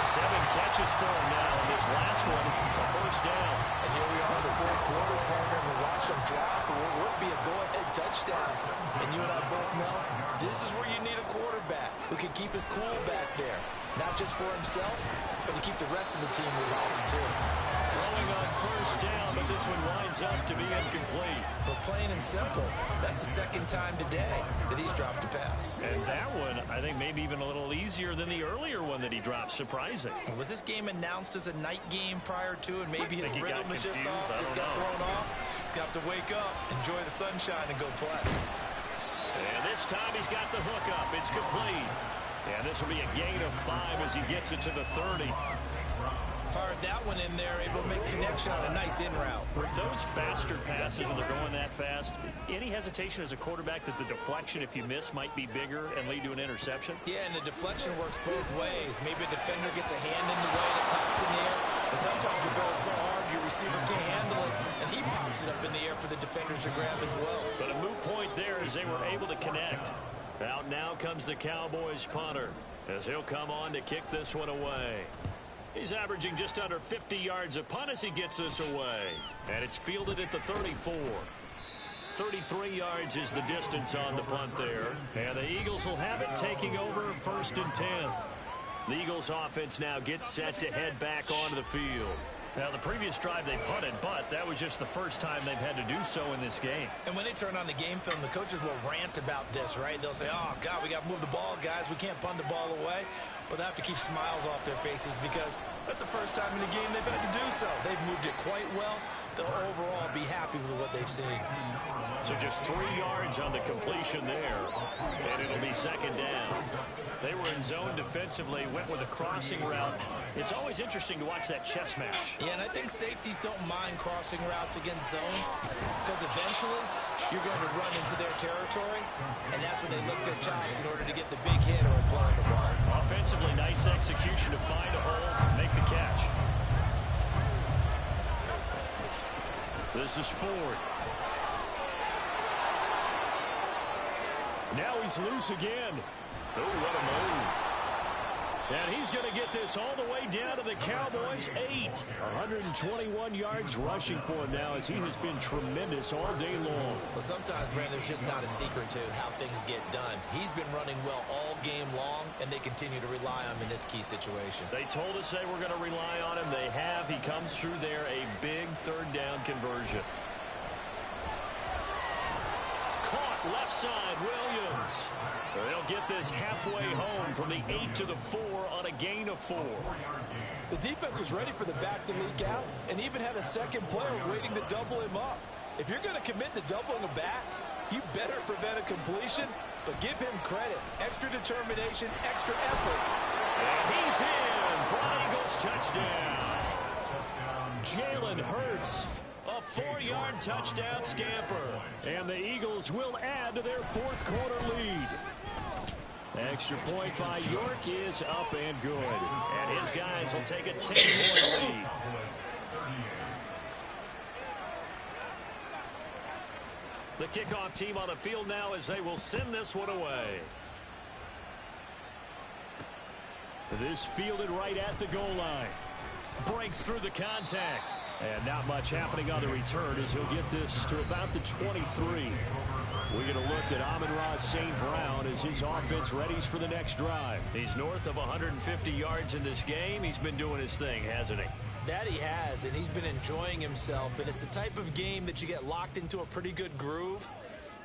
7 catches for him now in this last one, a first down. And here we are in the 4th quarter, partner. We watch him drop, or it would be a go-ahead touchdown. And you and I both know this is where you need a quarterback who can keep his cool back there. Not just for himself, but to keep the rest of the team relaxed too. Throwing on first down, but this one winds up to be incomplete. But plain and simple, that's the 2nd time today that he's dropped a pass. And that one, I think, maybe even a little easier than the earlier one that he dropped. Surprising. Was this game announced as a night game prior to, and maybe his rhythm is just off? Just got thrown off. He's got to wake up, enjoy the sunshine, and go play. And this time he's got the hook up. It's complete. And this will be a gain of 5 as he gets it to the 30. Fired that one in there, able to make connection on a nice in route. With those faster passes when they're going that fast, any hesitation as a quarterback that the deflection, if you miss, might be bigger and lead to an interception? Yeah, and the deflection works both ways. Maybe a defender gets a hand in the way and it pops in the air. And sometimes you throw it so hard your receiver can't handle it, and he pops it up in the air for the defenders to grab as well. But a moot point there as they were able to connect. Out now comes the Cowboys punter as he'll come on to kick this one away. He's averaging just under 50 yards a punt as he gets this away. And it's fielded at the 34. 33 yards is the distance on the punt there. And the Eagles will have it taking over 1st and 10. The Eagles offense now gets set to head back onto the field. Now, the previous drive they punted, but that was just the first time they've had to do so in this game. And when they turn on the game film, the coaches will rant about this, right? They'll say, oh, God, we got to move the ball, guys. We can't punt the ball away. But they have to keep smiles off their faces because that's the first time in the game they've had to do so. They've moved it quite well. They'll overall be happy with what they've seen. So just 3 yards on the completion there, and it'll be 2nd down. They were in zone defensively, went with a crossing route. It's always interesting to watch that chess match. Yeah, and I think safeties don't mind crossing routes against zone because eventually you're going to run into their territory, and that's when they lick their chops in order to get the big hit or apply the ball. Offensively, nice execution to find a hole, make the catch. This is Ford. Now he's loose again. Oh, what a move. And he's going to get this all the way down to the Cowboys' 8. 121 yards rushing for him now as he has been tremendous all day long. Well, sometimes, Brandon, there's just not a secret to how things get done. He's been running well all game long, and they continue to rely on him in this key situation. They told us they were going to rely on him. They have. He comes through there, a big third down conversion. Caught left side, Williams. They'll get this halfway home from the 8 to the 4 on a gain of 4. The defense was ready for the back to leak out and even had a second player waiting to double him up. If you're going to commit to doubling a back, you better prevent a completion, but give him credit. Extra determination, extra effort. And he's in for an Eagles touchdown. Jalen Hurts, a 4-yard touchdown scamper. And the Eagles will add to their fourth quarter lead. Extra point by York is up and good. And his guys will take a 10-point lead. The kickoff team on the field now as they will send this one away. This fielded right at the goal line. Breaks through the contact. And not much happening on the return as he'll get this to about the 23. We're going to look at Amon-Ra St. Brown as his offense readies for the next drive. He's north of 150 yards in this game. He's been doing his thing, hasn't he? That he has, and he's been enjoying himself. And it's the type of game that you get locked into a pretty good groove.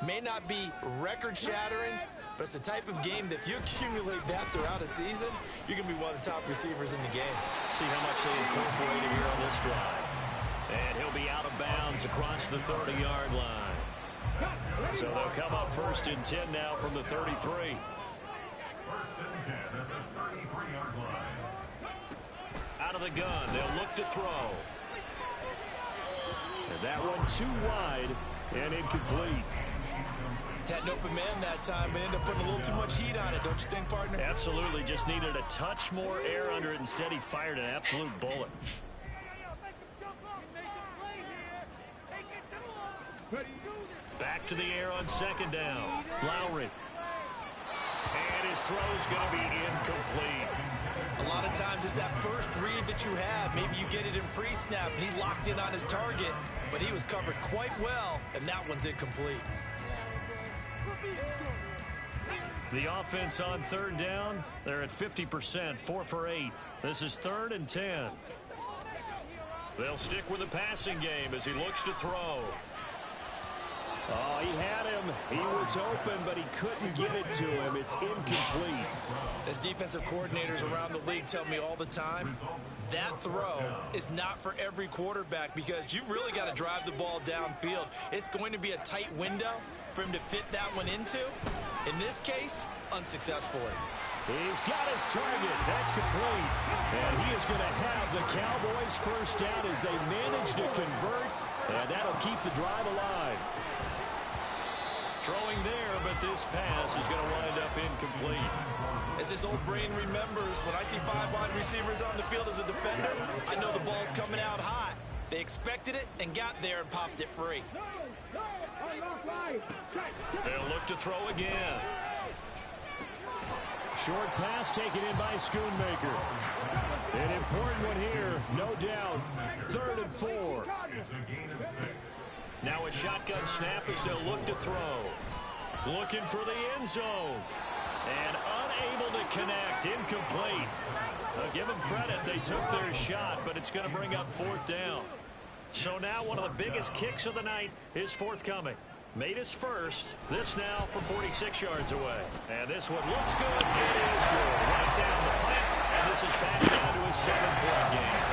May not be record-shattering, but it's the type of game that if you accumulate that throughout a season, you're going to be one of the top receivers in the game. See how much they incorporated here on this drive. And he'll be out of bounds across the 30-yard line. So they'll come up 1st and 10 now from the 33. 1st and 10 at the 33-yard line. Out of the gun, they'll look to throw. And that one too wide and incomplete. Had an open man that time and ended up putting a little too much heat on it, don't you think, partner? Absolutely, just needed a touch more air under it. Instead, he fired an absolute bullet. Back to the air on 2nd down. Lowry. And his throw's going to be incomplete. A lot of times it's that first read that you have. Maybe you get it in pre-snap. He locked in on his target, but he was covered quite well, and that one's incomplete. The offense on 3rd down, they're at 50%, 4 for 8. This is 3rd and 10. They'll stick with the passing game as he looks to throw. Oh, he had him. He was open, but he couldn't get it to him. It's incomplete. As defensive coordinators around the league tell me all the time, that throw is not for every quarterback because you've really got to drive the ball downfield. It's going to be a tight window for him to fit that one into. In this case, unsuccessfully. He's got his target. That's complete. And he is going to have the Cowboys' first down as they manage to convert. And that'll keep the drive alive. Throwing there, but this pass is going to wind up incomplete. As his old brain remembers, when I see 5 wide receivers on the field as a defender, I know the ball's coming out high. They expected it and got there and popped it free. They'll look to throw again. Short pass taken in by Schoonmaker. An important one here, no doubt. 3rd and 4. Now a shotgun snap as they'll look to throw. Looking for the end zone. And unable to connect. Incomplete. Give them credit. They took their shot, but it's going to bring up 4th down. So now one of the biggest kicks of the night is forthcoming. Made his first. This now from 46 yards away. And this one looks good. It is good. Right down the pipe. And this is back down to a 7-point game.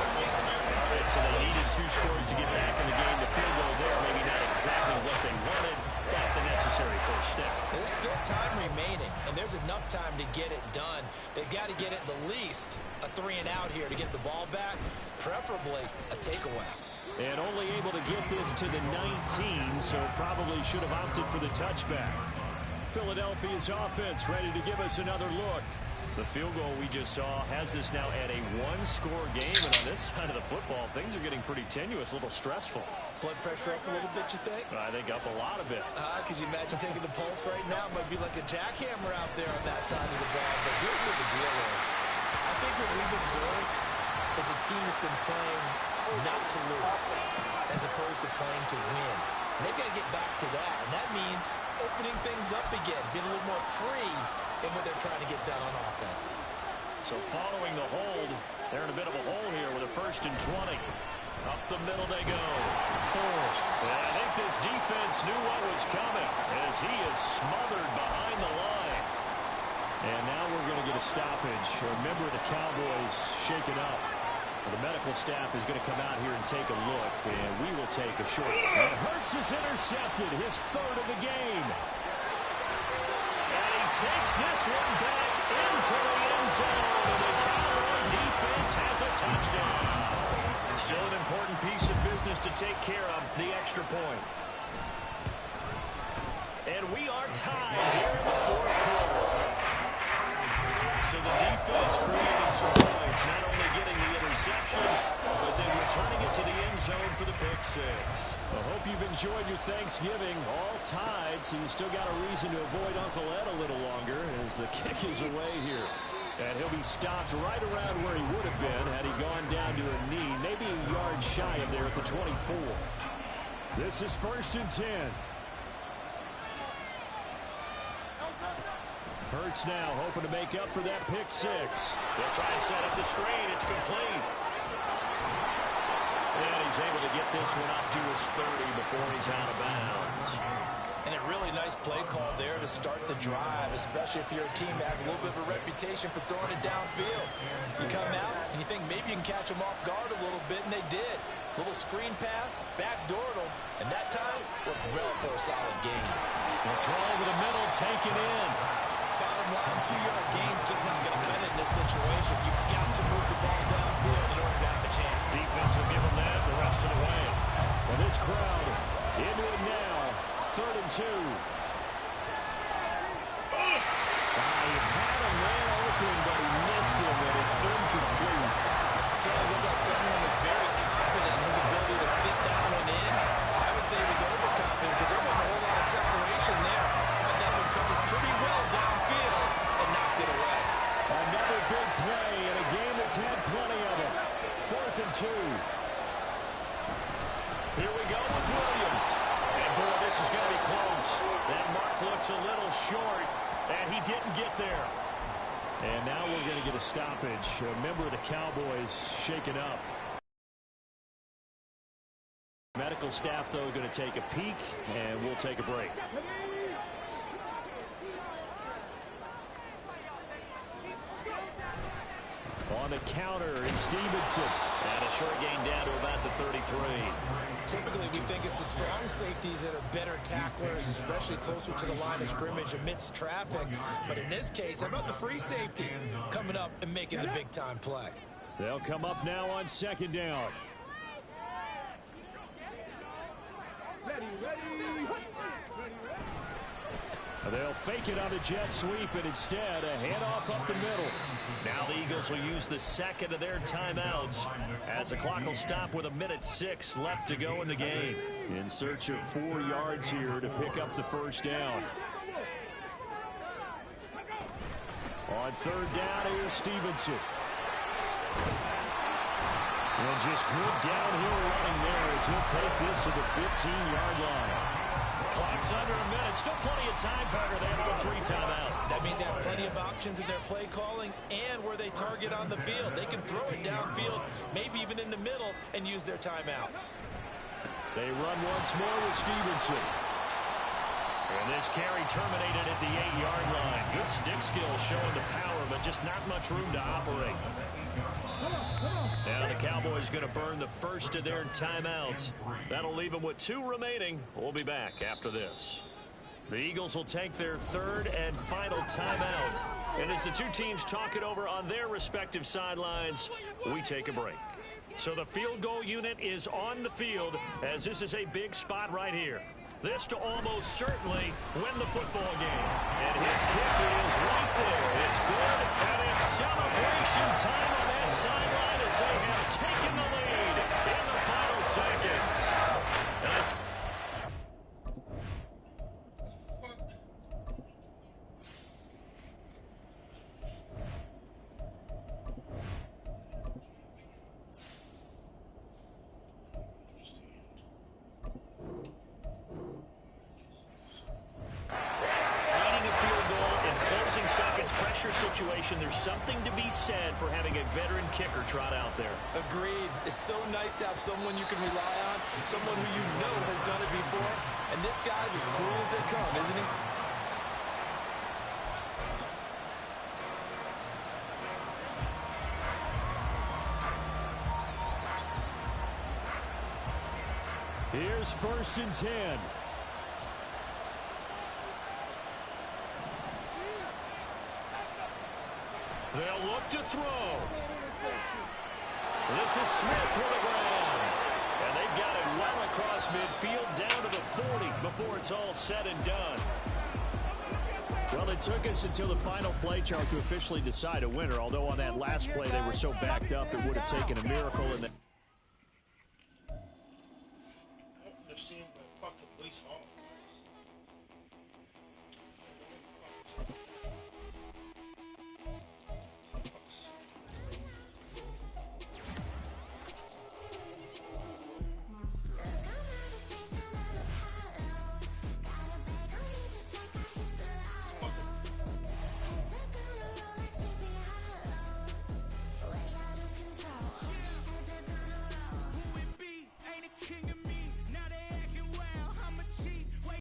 All right, so they needed 2 scores to get back in the game. The field goal there, maybe not exactly what they wanted, but the necessary first step. There's still time remaining, and there's enough time to get it done. They've got to get at the least a 3-and-out here to get the ball back, preferably a takeaway. And only able to get this to the 19, so probably should have opted for the touchback. Philadelphia's offense ready to give us another look. The field goal we just saw has us now at a 1-score game, and on this side of the football, things are getting pretty tenuous, a little stressful. Blood pressure up a little bit, you think? I think up a lot of it. Could you imagine taking the pulse right now? It might be like a jackhammer out there on that side of the ball, but here's what the deal is. I think what we've observed is a team that's been playing not to lose as opposed to playing to win. And they've got to get back to that, and that means opening things up again, being a little more free in what they're trying to get done on offense. So following the hold, they're in a bit of a hole here with a 1st and 20. Up the middle they go. like this defense knew what was coming as he is smothered behind the line. And now we're going to get a stoppage. A member of the Cowboys shaken up. The medical staff is going to come out here and take a look, and we will take a short. And Hurts is intercepted, his third of the game. And he takes this one back into the end zone, and the Cowboy defense has a touchdown. Still an important piece of business to take care of, the extra point. And we are tied here in the fourth quarter. So the defense creating some points, not only getting the interception, but then returning it to the end zone for the pick six. I hope you've enjoyed your Thanksgiving. All tied, so you still got a reason to avoid Uncle Ed a little longer as the kick is away here. And he'll be stopped right around where he would have been had he gone down to a knee, maybe a yard shy of there at the 24. This is 1st and 10. Hurts now hoping to make up for that pick six. They'll try and set up the screen. It's complete. And he's able to get this one up to his 30 before he's out of bounds. And a really nice play call there to start the drive, especially if you're a team that has a little bit of a reputation for throwing it downfield. You come out and you think maybe you can catch them off guard a little bit, and they did. Little screen pass, backdoored them, and that time worked well for a solid gain. The throw over the middle, taken in. Bottom line, 2-yard gain's just not going to cut it in this situation. You've got to move the ball downfield in order to have a chance. Defense will give them that the rest of the way. And this crowd into it now. 3rd and 2. He had a man open, but he missed him, and it's incomplete. Certainly looked like someone was very confident in his ability to fit that one in. I would say he was overconfident because there wasn't a whole lot of separation there. Had that one covered pretty well downfield and knocked it away. Another big play in a game that's had plenty of them. 4th and 2. Here we go with Williams. And boy, this is going to be close. That mark looks a little short, and he didn't get there. And now we're going to get a stoppage. A member of the Cowboys shaken up. Medical staff, though, going to take a peek, and we'll take a break. On the counter, it's Stevenson. And a short gain down to about the 33. Typically, we think it's the strong safeties that are better tacklers, especially closer to the line of scrimmage amidst traffic. But in this case, how about the free safety coming up and making the big-time play? They'll come up now on 2nd down. They'll fake it on the jet sweep, and instead a handoff up the middle. Now the Eagles will use the second of their timeouts as the clock will stop with 1:06 left to go in the game. In search of 4 yards here to pick up the 1st down. On 3rd down, here's Stevenson. And just good downhill running there as he'll take this to the 15-yard line. Clock's under a minute. Still plenty of time, Parker. They have all 3 timeouts. That means they have plenty of options in their play calling and where they target on the field. They can throw it downfield, maybe even in the middle, and use their timeouts. They run once more with Stevenson. And this carry terminated at the 8-yard line. Good stick skill showing the power, but just not much room to operate. Now the Cowboys going to burn the first of their timeouts. That'll leave them with 2 remaining. We'll be back after this. The Eagles will take their 3rd and final timeout. And as the 2 teams talk it over on their respective sidelines, we take a break. So the field goal unit is on the field as this is a big spot right here. This to almost certainly win the football game. And his kick is right there. It's good, and it's celebration time on that sideline as they have taken the lead in the final seconds. That's situation, there's something to be said for having a veteran kicker trot out there. Agreed. It's so nice to have someone you can rely on, someone who you know has done it before. And this guy's as cool as they come, isn't he? Here's 1st and 10. They'll look to throw. This is Smith with the ground. And they've got it well across midfield down to the 40 before it's all said and done. Well, it took us until the final play, Charles, to officially decide a winner, although on that last play they were so backed up it would have taken a miracle in the They're seeing the fucking police all.